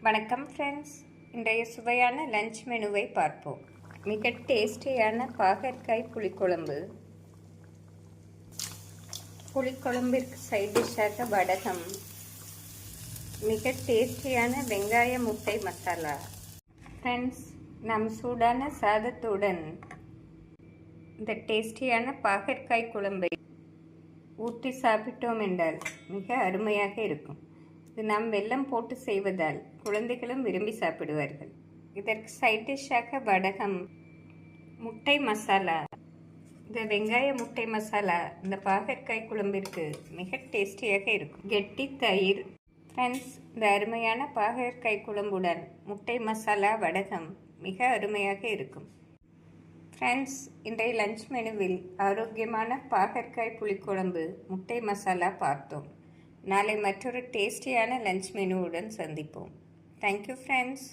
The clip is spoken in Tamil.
வணக்கம் ஃப்ரெண்ட்ஸ், இன்றைய சுவையான லஞ்ச் மெனுவை பார்ப்போம். மிக டேஸ்டியான பாகற்காய் புளிக்குழம்பு. புளிக்குழம்பிற்கு சைட் டிஷ்ஷாக வடகம், மிக டேஸ்டியான வெங்காய முட்டை மசாலா. ஃப்ரெண்ட்ஸ், நம் சூடான சாதத்துடன் இந்த டேஸ்டியான பாகற்காய் குழம்பை ஊற்றி சாப்பிட்டோம் என்றால் மிக அருமையாக இருக்கும். இது நாம் வெல்லம் போட்டு செய்வதால் குழந்தைகளும் விரும்பி சாப்பிடுவார்கள். இதற்கு சைட் டிஷ்ஷாக வடகம், முட்டை மசாலா. இந்த வெங்காய முட்டை மசாலா இந்த பாகற்காய் குழம்பிற்கு மிக டேஸ்டியாக இருக்கும். கெட்டி தயிர். ஃப்ரெண்ட்ஸ், இந்த அருமையான பாகற்காய் குழம்புடன் முட்டை மசாலா வடகம் மிக அருமையாக இருக்கும். ஃப்ரெண்ட்ஸ், இன்றைய லஞ்ச் மெனுவில் ஆரோக்கியமான பாகற்காய் புளிக்குழம்பு முட்டை மசாலா பார்த்தோம். நாளை மற்றொரு டேஸ்டியான லஞ்ச் மெனுவுடன் சந்திப்போம். Thank you friends.